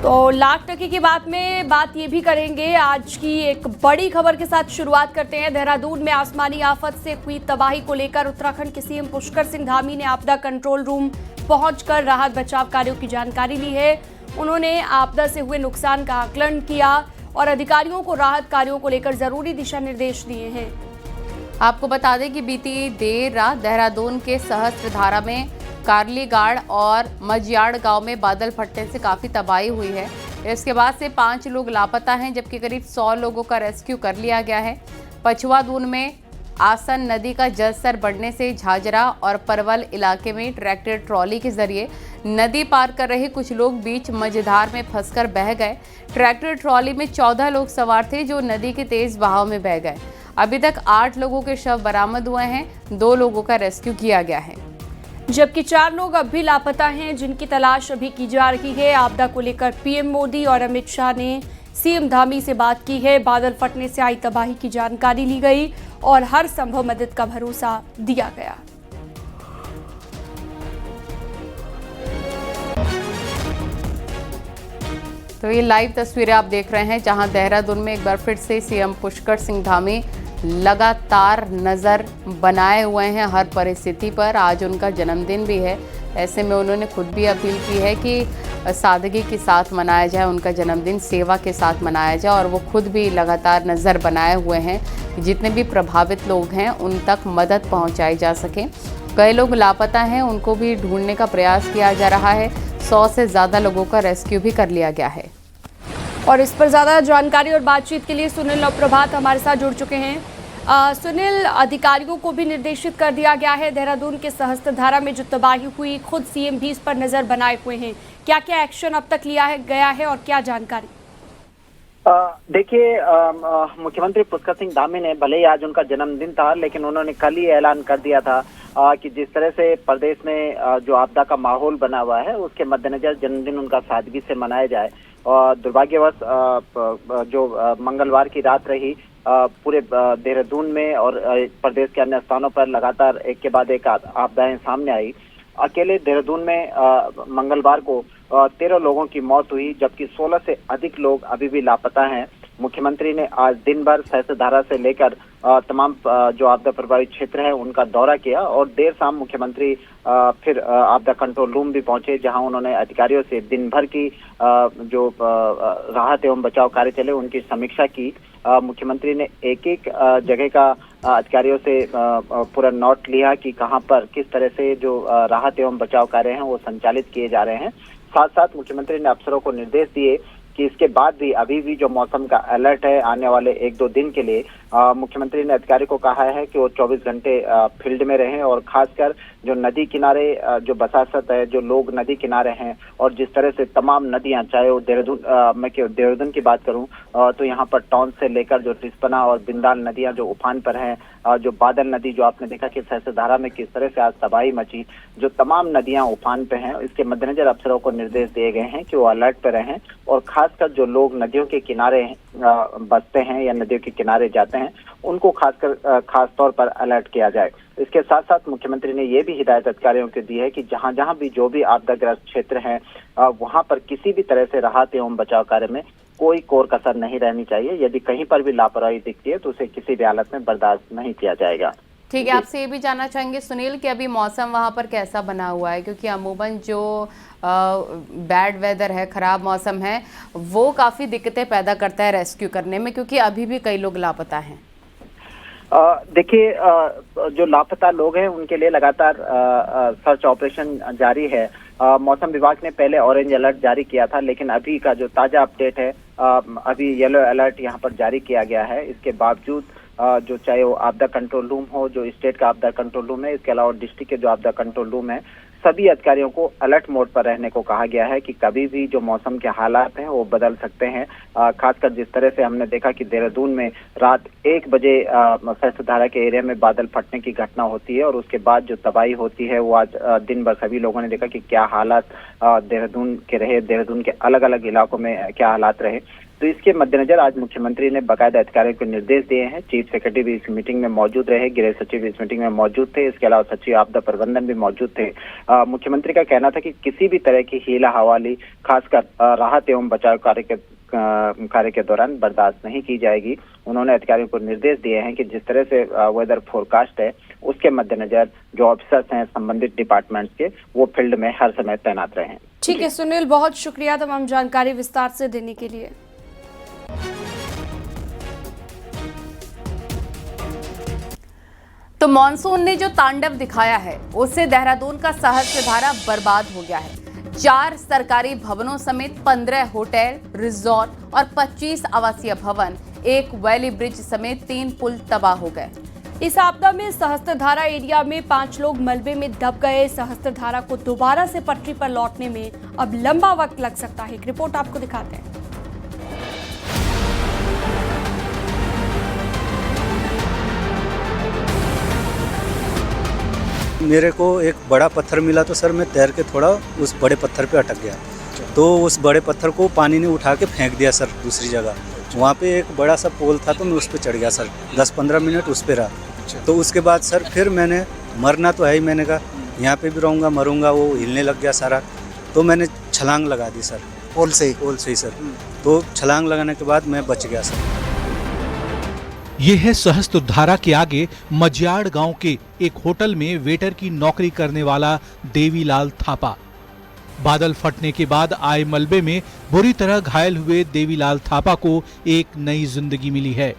तो लाख टके की बात ये भी करेंगे। आज की एक बड़ी खबर के साथ शुरुआत करते हैं। देहरादून में आसमानी आफत से हुई तबाही को लेकर उत्तराखंड के सीएम पुष्कर सिंह धामी ने आपदा कंट्रोल रूम पहुंचकर राहत बचाव कार्यों की जानकारी ली है। उन्होंने आपदा से हुए नुकसान का आकलन किया और अधिकारियों को राहत कार्यों को लेकर जरूरी दिशा निर्देश दिए हैं। आपको बता दें कि बीती देर रात देहरादून के सहस्त्रधारा में कारलीगाड़ और मजियाड़ गांव में बादल फटने से काफ़ी तबाही हुई है। इसके बाद से 5 लोग लापता हैं, जबकि करीब 100 लोगों का रेस्क्यू कर लिया गया है। पछुआदून में आसन नदी का जलस्तर बढ़ने से झाझरा और परवल इलाके में ट्रैक्टर ट्रॉली के जरिए नदी पार कर रहे कुछ लोग बीच मझधार में फंसकर बह गए। ट्रैक्टर ट्रॉली में 14 लोग सवार थे जो नदी के तेज बहाव में बह गए। अभी तक 8 लोगों के शव बरामद हुए हैं, 2 लोगों का रेस्क्यू किया गया है, जबकि 4 लोग अब भी लापता हैं, जिनकी तलाश अभी की जा रही है। आपदा को लेकर पीएम मोदी और अमित शाह ने सीएम धामी से बात की है। बादल फटने से आई तबाही की जानकारी ली गई और हर संभव मदद का भरोसा दिया गया। तो ये लाइव तस्वीरें आप देख रहे हैं, जहां देहरादून में एक बार फिर से सीएम पुष्कर सिंह धामी लगातार नज़र बनाए हुए हैं हर परिस्थिति पर। आज उनका जन्मदिन भी है, ऐसे में उन्होंने खुद भी अपील की है कि सादगी के साथ मनाया जाए उनका जन्मदिन, सेवा के साथ मनाया जाए। और वो खुद भी लगातार नज़र बनाए हुए हैं कि जितने भी प्रभावित लोग हैं उन तक मदद पहुंचाई जा सके। कई लोग लापता हैं, उनको भी ढूंढने का प्रयास किया जा रहा है। 100 से ज़्यादा लोगों का रेस्क्यू भी कर लिया गया है। और इस पर ज़्यादा जानकारी और बातचीत के लिए सुनील और प्रभात हमारे साथ जुड़ चुके हैं। सुनील, अधिकारियों को भी निर्देशित कर दिया गया है। देहरादून के सहस्त्रधारा में जो तबाही हुई, खुद सीएम भी इस पर नज़र बनाए हुए हैं। क्या क्या एक्शन अब तक लिया गया है और क्या जानकारी? देखिए, मुख्यमंत्री पुष्कर सिंह धामी ने, भले ही आज उनका जन्मदिन था, लेकिन उन्होंने कल ही ऐलान कर दिया था कि जिस तरह से प्रदेश में जो आपदा का माहौल बना हुआ है, उसके मद्देनजर जन्मदिन उनका सादगी से मनाया जाए। और दुर्भाग्यवश जो मंगलवार की रात रही, पूरे देहरादून में और प्रदेश के अन्य स्थानों पर लगातार एक के बाद एक आपदाएं सामने आई। अकेले देहरादून में मंगलवार को 13 लोगों की मौत हुई, जबकि 16 से अधिक लोग अभी भी लापता हैं। मुख्यमंत्री ने आज दिन भर सहस्त्रधारा से लेकर तमाम जो आपदा प्रभावित क्षेत्र है उनका दौरा किया और देर शाम मुख्यमंत्री फिर आपदा कंट्रोल रूम भी पहुंचे, जहां उन्होंने अधिकारियों से दिन भर की जो राहत एवं बचाव कार्य चले उनकी समीक्षा की। मुख्यमंत्री ने एक एक जगह का अधिकारियों से पूरा नोट लिया कि कहां पर किस तरह से जो राहत एवं बचाव कार्य हैं वो संचालित किए जा रहे हैं। साथ साथ मुख्यमंत्री ने अफसरों को निर्देश दिए कि इसके बाद भी अभी भी जो मौसम का अलर्ट है आने वाले 1-2 दिन के लिए, मुख्यमंत्री ने अधिकारी को कहा है कि वो 24 घंटे फील्ड में रहें और खासकर जो नदी किनारे जो बसासत है, जो लोग नदी किनारे हैं और जिस तरह से तमाम नदियां, चाहे वो देहरादून की बात करूं तो यहाँ पर टॉन्स से लेकर जो रिस्पना और बिंदाल नदियां जो उफान पर हैं, जो बादल नदी जो आपने देखा कि सहस्त्रधारा में किस तरह से आज तबाही मची, जो तमाम नदियां उफान पे हैं, इसके मद्देनजर अफसरों को निर्देश दिए गए हैं कि वो अलर्ट पे रहें और खासकर जो लोग नदियों के किनारे बसते हैं या नदियों के किनारे जाते हैं उनको खास तौर पर अलर्ट किया जाए। इसके साथ साथ मुख्यमंत्री ने ये भी हिदायत अधिकारियों को दी है कि जहां जहां भी जो भी आपदाग्रस्त क्षेत्र हैं वहां पर किसी भी तरह से राहत एवं बचाव कार्य में कोई कोर कसर नहीं रहनी चाहिए। यदि कहीं पर भी लापरवाही दिखती है तो उसे किसी भी हालत में बर्दाश्त नहीं किया जाएगा। ठीक है, आपसे ये भी जानना चाहेंगे सुनील कि अभी मौसम वहाँ पर कैसा बना हुआ है, क्योंकि अमूमन जो बैड वेदर है, खराब मौसम है, वो काफ़ी दिक्कतें पैदा करता है रेस्क्यू करने में, क्योंकि अभी भी कई लोग लापता हैं। देखिए, जो लापता लोग हैं उनके लिए लगातार सर्च ऑपरेशन जारी है। मौसम विभाग ने पहले ऑरेंज अलर्ट जारी किया था, लेकिन अभी का जो ताजा अपडेट है, अभी येलो अलर्ट यहाँ पर जारी किया गया है। इसके बावजूद जो चाहे वो आपदा कंट्रोल रूम हो, जो स्टेट का आपदा कंट्रोल रूम है, इसके अलावा डिस्ट्रिक्ट के जो आपदा कंट्रोल रूम है, सभी अधिकारियों को अलर्ट मोड पर रहने को कहा गया है कि कभी भी जो मौसम के हालात हैं वो बदल सकते हैं। खासकर जिस तरह से हमने देखा कि देहरादून में रात 1 बजे सहस्त्रधारा के एरिया में बादल फटने की घटना होती है और उसके बाद जो तबाही होती है वो आज दिन भर सभी लोगों ने देखा कि क्या हालात देहरादून के रहे, देहरादून के अलग अलग इलाकों में क्या हालात रहे। तो इसके मद्देनजर आज मुख्यमंत्री ने बाकायदा अधिकारियों को निर्देश दिए हैं। चीफ सेक्रेटरी भी इस मीटिंग में मौजूद रहे, गृह सचिव इस मीटिंग में मौजूद थे, इसके अलावा सचिव आपदा प्रबंधन भी मौजूद थे। मुख्यमंत्री का कहना था कि किसी भी तरह की हीला हवाली खासकर राहत एवं बचाव कार्य के दौरान बर्दाश्त नहीं की जाएगी। उन्होंने अधिकारियों को निर्देश दिए हैं कि जिस तरह से वेदर फोरकास्ट है उसके मद्देनजर जो ऑफिसर्स हैं संबंधित डिपार्टमेंट्स के, वो फील्ड में हर समय तैनात रहें। ठीक है सुनील, बहुत शुक्रिया तमाम जानकारी विस्तार से देने के लिए। तो मॉनसून ने जो तांडव दिखाया है उससे देहरादून का सहस्त्रधारा बर्बाद हो गया है। 4 सरकारी भवनों समेत 15 होटल, रिजॉर्ट और 25 आवासीय भवन, एक वैली ब्रिज समेत 3 पुल तबाह हो गए। इस आपदा में सहस्त्रधारा एरिया में 5 लोग मलबे में दब गए। सहस्त्रधारा को दोबारा से पटरी पर लौटने में अब लंबा वक्त लग सकता है। एक रिपोर्ट आपको दिखाते हैं। मेरे को एक बड़ा पत्थर मिला तो सर मैं तैर के थोड़ा उस बड़े पत्थर पे अटक गया, तो उस बड़े पत्थर को पानी ने उठा के फेंक दिया सर दूसरी जगह। वहाँ पे एक बड़ा सा पोल था तो मैं उस पे चढ़ गया सर, 10-15 मिनट उस पे रहा। तो उसके बाद सर फिर मैंने मरना तो है ही, मैंने कहा यहाँ पे भी रहूँगा मरूँगा, वो हिलने लग गया सारा, तो मैंने छलांग लगा दी सर, पोल से ही सर। तो छलांग लगाने के बाद मैं बच गया सर। ये है सहस्त्रधारा के आगे मजियाड़ गांव के एक होटल में वेटर की नौकरी करने वाला देवीलाल थापा। बादल फटने के बाद आए मलबे में बुरी तरह घायल हुए देवीलाल थापा को एक नई जिंदगी मिली है।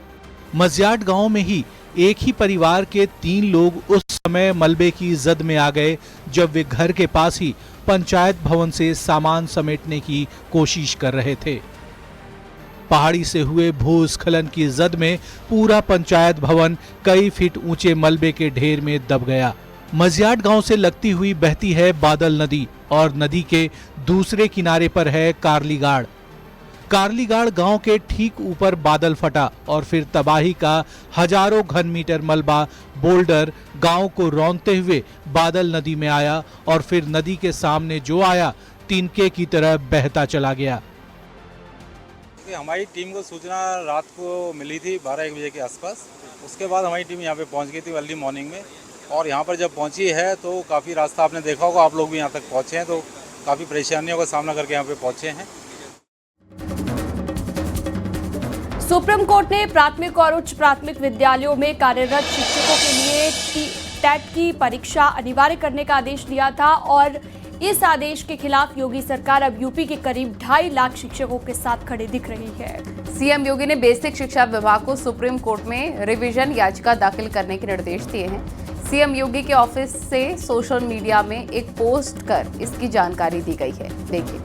मजियाड़ गांव में ही एक ही परिवार के 3 लोग उस समय मलबे की जद में आ गए जब वे घर के पास ही पंचायत भवन से सामान समेटने की कोशिश कर रहे थे। पहाड़ी से हुए भूस्खलन की जद में पूरा पंचायत भवन कई फीट ऊंचे मलबे के ढेर में दब गया। मजियाड़ गांव से लगती हुई बहती है बादल नदी और नदी के दूसरे किनारे पर है कारलीगाड़। कारलीगाड़ गांव के ठीक ऊपर बादल फटा और फिर तबाही का हजारों घन मीटर मलबा बोल्डर गांव को रौंदते हुए बादल नदी में आया और फिर नदी के सामने जो आया तिनके की तरह बहता चला गया। हमारी टीम को सूचना रात को मिली थी 12-1 बजे के आसपास। उसके बाद हमारी टीम यहाँ पे पहुँच गई थी अर्ली मॉर्निंग में, और यहाँ पर जब पहुँची है तो काफ़ी रास्ता आपने देखा होगा, आप लोग भी यहाँ तक पहुँचे हैं, तो काफ़ी परेशानियों का सामना करके यहाँ पे पहुँचे हैं। सुप्रीम कोर्ट ने प्राथमिक और उच्च प्राथमिक विद्यालयों में कार्यरत शिक्षकों के लिए टेट की परीक्षा अनिवार्य करने का आदेश दिया था और इस आदेश के खिलाफ योगी सरकार अब यूपी के करीब 2.5 लाख शिक्षकों के साथ खड़े दिख रही है। सीएम योगी ने बेसिक शिक्षा विभाग को सुप्रीम कोर्ट में रिवीजन याचिका दाखिल करने के निर्देश दिए हैं। सीएम योगी के ऑफिस से सोशल मीडिया में एक पोस्ट कर इसकी जानकारी दी गई है। देखिए।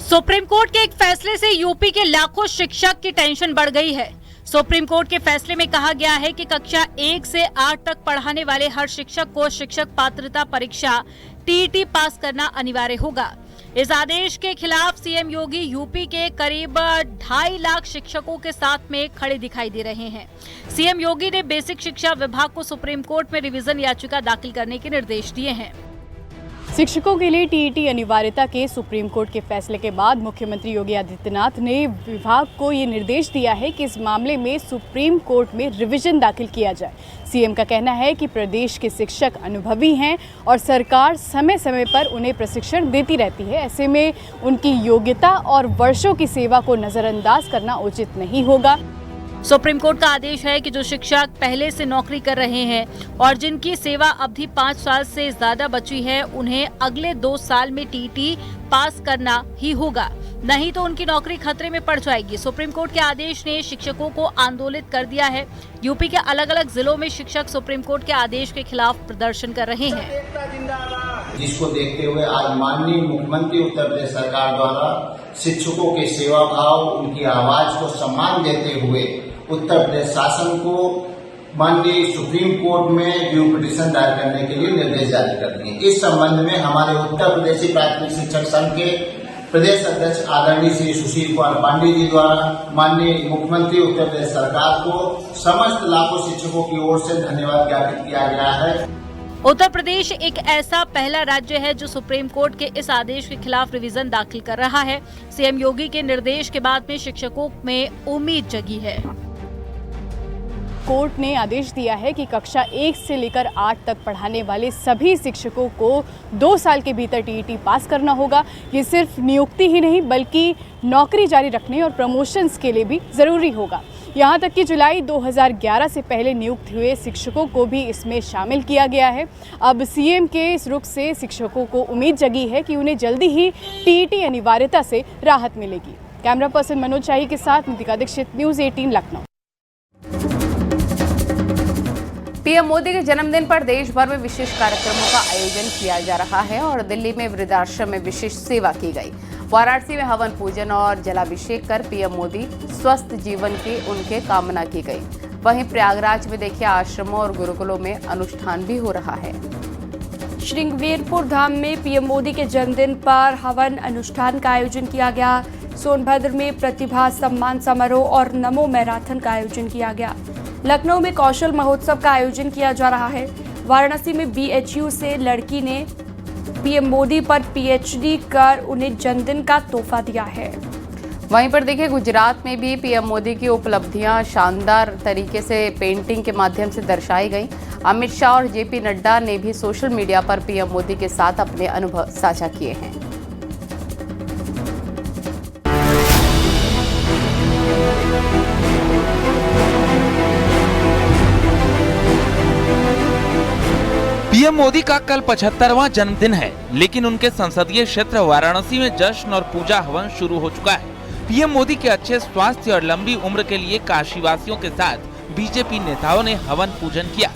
सुप्रीम कोर्ट के एक फैसले से यूपी के लाखों शिक्षक की टेंशन बढ़ गई है। सुप्रीम कोर्ट के फैसले में कहा गया है कि कक्षा 1 से 8 तक पढ़ाने वाले हर शिक्षक को शिक्षक पात्रता परीक्षा टीईटी पास करना अनिवार्य होगा। इस आदेश के खिलाफ सीएम योगी यूपी के करीब 2.5 लाख शिक्षकों के साथ में खड़े दिखाई दे रहे हैं। सीएम योगी ने बेसिक शिक्षा विभाग को सुप्रीम कोर्ट में रिवीजन याचिका दाखिल करने के निर्देश दिए हैं। शिक्षकों के लिए टीईटी अनिवार्यता के सुप्रीम कोर्ट के फैसले के बाद मुख्यमंत्री योगी आदित्यनाथ ने विभाग को ये निर्देश दिया है कि इस मामले में सुप्रीम कोर्ट में रिवीजन दाखिल किया जाए। सीएम का कहना है कि प्रदेश के शिक्षक अनुभवी हैं और सरकार समय समय पर उन्हें प्रशिक्षण देती रहती है। ऐसे में उनकी योग्यता और वर्षों की सेवा को नज़रअंदाज करना उचित नहीं होगा। सुप्रीम कोर्ट का आदेश है कि जो शिक्षक पहले से नौकरी कर रहे हैं और जिनकी सेवा अवधि 5 साल से ज्यादा बची है, उन्हें अगले 2 साल में टीईटी पास करना ही होगा, नहीं तो उनकी नौकरी खतरे में पड़ जाएगी। सुप्रीम कोर्ट के आदेश ने शिक्षकों को आंदोलित कर दिया है। यूपी के अलग अलग जिलों में शिक्षक सुप्रीम कोर्ट के आदेश के खिलाफ प्रदर्शन कर रहे हैं, जिसको देखते हुए आज माननीय मुख्यमंत्री उत्तर प्रदेश सरकार द्वारा शिक्षकों के सेवा भाव, उनकी आवाज को सम्मान देते हुए उत्तर प्रदेश शासन को माननीय सुप्रीम कोर्ट में रिव्यू पिटीशन दायर करने के लिए निर्देश जारी कर दिए। इस संबंध में हमारे उत्तर प्रदेशी प्राथमिक शिक्षक संघ के प्रदेश अध्यक्ष आदरणीय श्री सुशील कुमार पांडे जी द्वारा माननीय मुख्यमंत्री उत्तर प्रदेश सरकार को समस्त लाखों शिक्षकों की ओर से धन्यवाद ज्ञापित किया गया है। उत्तर प्रदेश एक ऐसा पहला राज्य है जो सुप्रीम कोर्ट के इस आदेश के खिलाफ रिवीजन दाखिल कर रहा है। सीएम योगी के निर्देश के बाद में शिक्षकों में उम्मीद जगी है। कोर्ट ने आदेश दिया है कि कक्षा 1 से लेकर 8 तक पढ़ाने वाले सभी शिक्षकों को 2 साल के भीतर टीईटी पास करना होगा। ये सिर्फ नियुक्ति ही नहीं बल्कि नौकरी जारी रखने और प्रमोशंस के लिए भी ज़रूरी होगा। यहाँ तक कि जुलाई 2011 से पहले नियुक्त हुए शिक्षकों को भी इसमें शामिल किया गया है। अब सीएम के इस रुख से शिक्षकों को उम्मीद जगी है कि उन्हें जल्दी ही टीईटी अनिवार्यता से राहत मिलेगी। कैमरा पर्सन मनोज शाही के साथ नितिका दीक्षित, न्यूज़ 18 लखनऊ। पीएम मोदी के जन्मदिन पर देश भर में विशेष कार्यक्रमों का आयोजन किया जा रहा है और दिल्ली में वृद्धाश्रम में विशेष सेवा की गई। वाराणसी में हवन पूजन और जलाभिषेक कर पीएम मोदी स्वस्थ जीवन की उनके कामना की गई। वहीं प्रयागराज में देखिए आश्रमों और गुरुकुलों में अनुष्ठान भी हो रहा है। श्रृंगवीरपुर धाम में पीएम मोदी के जन्मदिन पर हवन अनुष्ठान का आयोजन किया गया। सोनभद्र में प्रतिभा सम्मान समारोह और नमो मैराथन का आयोजन किया गया। लखनऊ में कौशल महोत्सव का आयोजन किया जा रहा है। वाराणसी में बीएचयू से लड़की ने पीएम मोदी पर पीएचडी कर उन्हें जन्मदिन का तोहफा दिया है। वहीं पर देखिए गुजरात में भी पीएम मोदी की उपलब्धियां शानदार तरीके से पेंटिंग के माध्यम से दर्शाई गई। अमित शाह और जेपी नड्डा ने भी सोशल मीडिया पर पीएम मोदी के साथ अपने अनुभव साझा किए हैं। पीएम मोदी का कल 75वां जन्मदिन है, लेकिन उनके संसदीय क्षेत्र वाराणसी में जश्न और पूजा हवन शुरू हो चुका है। पीएम मोदी के अच्छे स्वास्थ्य और लंबी उम्र के लिए काशीवासियों के साथ बीजेपी नेताओं ने हवन पूजन किया।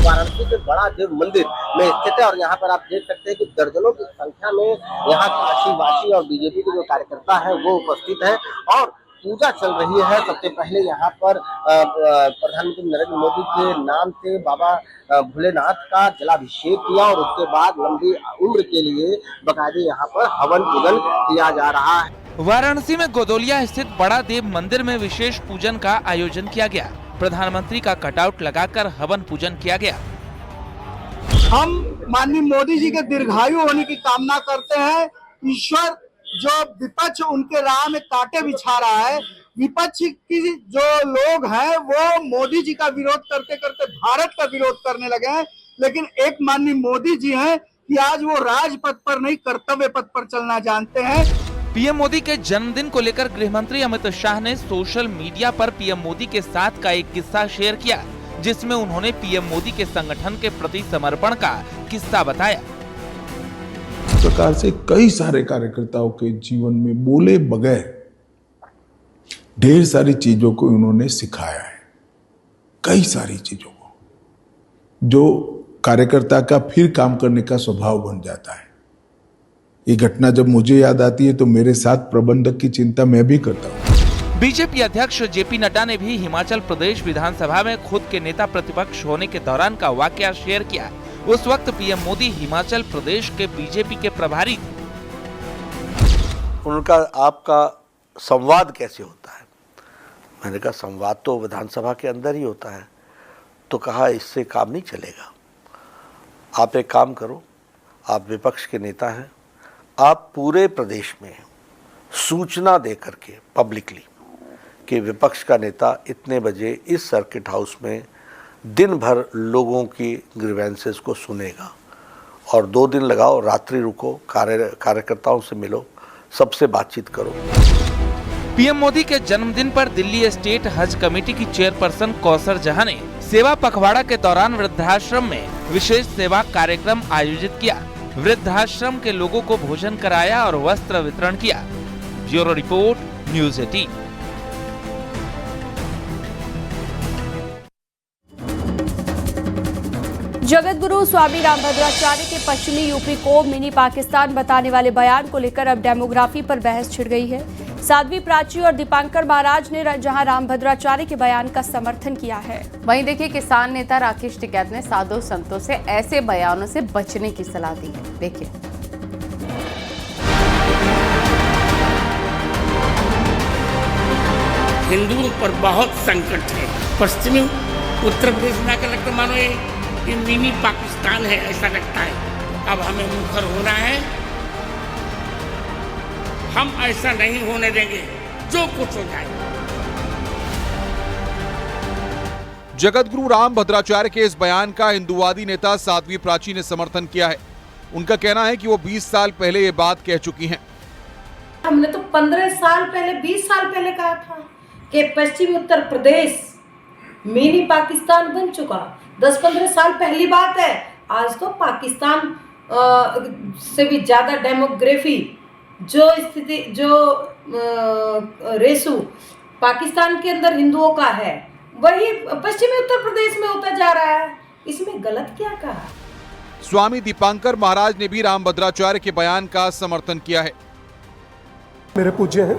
वाराणसी के बड़ा देव मंदिर में स्थित है और यहाँ पर आप देख सकते हैं कि दर्जनों की संख्या में यहाँ काशीवासी और बीजेपी के जो कार्यकर्ता है वो उपस्थित है और पूजा चल रही है। सबसे पहले यहाँ पर प्रधानमंत्री नरेंद्र मोदी के नाम से बाबा भोलेनाथ का जलाभिषेक किया और उसके बाद लंबी उम्र के लिए बाकायदे यहाँ पर हवन पूजन किया जा रहा है। वाराणसी में गोदोलिया स्थित बड़ा देव मंदिर में विशेष पूजन का आयोजन किया गया। प्रधानमंत्री का कटआउट लगाकर हवन पूजन किया गया। हम माननीय मोदी जी के दीर्घायु होने की कामना करते हैं। ईश्वर जो विपक्ष उनके राह में कांटे बिछा रहा है, विपक्ष की जो लोग हैं वो मोदी जी का विरोध करते करते भारत का विरोध करने लगे हैं, लेकिन एक माननीय मोदी जी हैं कि आज वो राजपथ पर नहीं कर्तव्य पथ पर चलना जानते हैं। पीएम मोदी के जन्मदिन को लेकर गृह मंत्री अमित शाह ने सोशल मीडिया पर पीएम मोदी के साथ का एक किस्सा शेयर किया, जिसमें उन्होंने पीएम मोदी के संगठन के प्रति समर्पण का किस्सा बताया। इस प्रकार से कई सारे कार्यकर्ताओं के जीवन में बोले बगैर ढेर सारी चीजों को उन्होंने सिखाया है, कई सारी चीजों को, जो कार्यकर्ता का फिर काम करने का स्वभाव बन जाता है। ये घटना जब मुझे याद आती है तो मेरे साथ प्रबंधक की चिंता मैं भी करता हूँ। बीजेपी अध्यक्ष जेपी नड्डा ने भी हिमाचल प्रदेश विधानसभा में खुद के नेता प्रतिपक्ष होने के दौरान का वाकया शेयर किया। उस वक्त पीएम मोदी हिमाचल प्रदेश के बीजेपी के प्रभारी थे। उनका आपका संवाद कैसे होता है? मैंने कहा संवाद तो विधानसभा के अंदर ही होता है। तो कहा इससे काम नहीं चलेगा, आप एक काम करो, आप विपक्ष के नेता हैं, आप पूरे प्रदेश में सूचना दे करके पब्लिकली कि विपक्ष का नेता इतने बजे इस सर्किट हाउस में दिन भर लोगों की ग्रीवेंसेस को सुनेगा और 2 दिन लगाओ, रात्रि रुको, कार्यकर्ताओं से मिलो, सबसे बातचीत करो। पीएम मोदी के जन्मदिन पर दिल्ली स्टेट हज कमेटी की चेयरपर्सन कौसर जहां ने सेवा पखवाड़ा के दौरान वृद्धाश्रम में विशेष सेवा कार्यक्रम आयोजित किया। वृद्धाश्रम के लोगों को भोजन कराया और वस्त्र वितरण किया। Bureau report, news 18। Jagat Guru स्वामी रामभद्राचार्य के पश्चिमी यूपी को मिनी पाकिस्तान बताने वाले बयान को लेकर अब डेमोग्राफी पर बहस छिड़ गई है। साध्वी प्राची और दीपांकर महाराज ने जहां रामभद्राचार्य के बयान का समर्थन किया है। वहीं देखिए, किसान नेता राकेश टिकैत ने साधु संतों से ऐसे बयानों से बचने की सलाह दी है। देखिए, हिंदुओं पर बहुत संकट है। पश्चिमी उत्तर प्रदेश में आकर लगता मानो ये मिनी पाकिस्तान है, ऐसा लगता है। अब हमें मुखर होना है, हम ऐसा नहीं होने देंगे, जो कुछ हो जाए। जगतगुरु रामभद्राचार्य के इस बयान का हिंदुवादी नेता साध्वी प्राची ने समर्थन किया है। उनका कहना है कि वो 20 साल पहले ये बात कह चुकी हैं। हमने तो 15 साल पहले, 20 साल पहले कहा था कि पश्चिमी उत्तर प्रदेश मिनी पाकिस्तान बन चुका। 10-15 साल पहली बात है। आज तो पाकिस्तान से भी ज्यादा डेमोग्राफी, जो स्थिति, जो रेशो पाकिस्तान के अंदर हिंदुओं का है, वही पश्चिमी उत्तर प्रदेश में होता जा रहा है। इसमें गलत क्या कहा? स्वामी दीपांकर महाराज ने भी रामभद्राचार्य के बयान का समर्थन किया है। मेरे पूज्य हैं,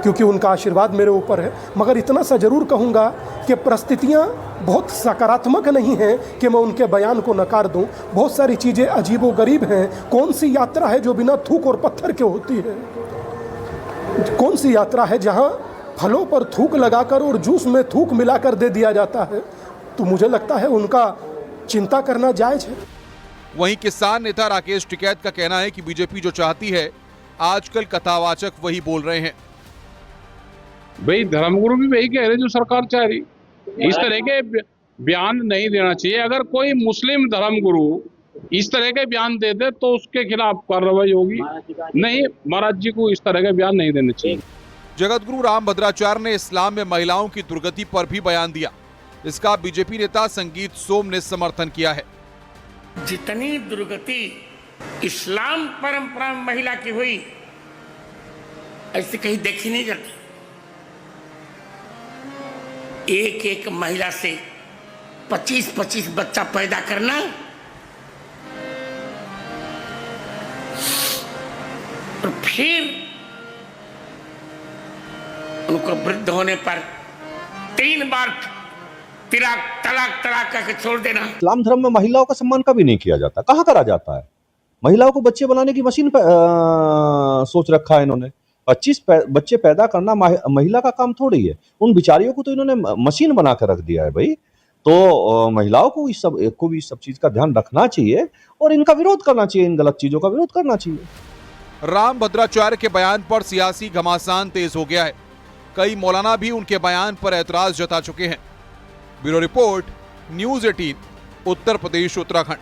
क्योंकि उनका आशीर्वाद मेरे ऊपर है, मगर इतना सा जरूर कहूँगा कि परिस्थितियाँ बहुत सकारात्मक नहीं हैं कि मैं उनके बयान को नकार दूं। बहुत सारी चीज़ें अजीबोगरीब हैं। कौन सी यात्रा है जो बिना थूक और पत्थर के होती है? कौन सी यात्रा है जहां फलों पर थूक लगाकर और जूस में थूक मिलाकर दे दिया जाता है? तो मुझे लगता है उनका चिंता करना जायज़ है। वहीं किसान नेता राकेश टिकैत का कहना है कि बीजेपी जो चाहती है, आजकल कथावाचक वही बोल रहे हैं। भाई धर्मगुरु भी वही कह रहे जो सरकार चाह रही। इस तरह के बयान नहीं देना चाहिए। अगर कोई मुस्लिम धर्मगुरु इस तरह के बयान दे दे तो उसके खिलाफ कार्रवाई होगी। नहीं, महाराज जी को इस तरह के बयान नहीं देने चाहिए। जगतगुरु रामभद्राचार्य ने इस्लाम में महिलाओं की दुर्गति पर भी बयान दिया। इसका बीजेपी नेता संगीत सोम ने समर्थन किया है। जितनी दुर्गति इस्लाम परंपरा में महिला की हुई, ऐसे कहीं देखी नहीं जाती। एक एक महिला से 25-25 बच्चा पैदा करना, और फिर उनको वृद्ध होने पर 3 बार तलाक करके छोड़ देना। इस्लाम धर्म में महिलाओं का सम्मान कभी नहीं किया जाता। कहाँ करा जाता है? महिलाओं को बच्चे बनाने की मशीन सोच रखा है इन्होंने। 25 बच्चे पैदा करना महिला का काम थोड़ी है। उन बिचारियों को तो इन्होंने मशीन बना कर रख दिया है भाई। तो महिलाओं को भी इस सब चीज का ध्यान रखना चाहिए और इनका विरोध करना चाहिए, इन गलत चीजों का विरोध करना चाहिए। रामभद्राचार्य के बयान पर सियासी घमासान तेज हो गया है। कई मौलाना भी उनके बयान पर ऐतराज जता चुके हैं। Bureau report, news 18, Uttar Pradesh, Uttarakhand.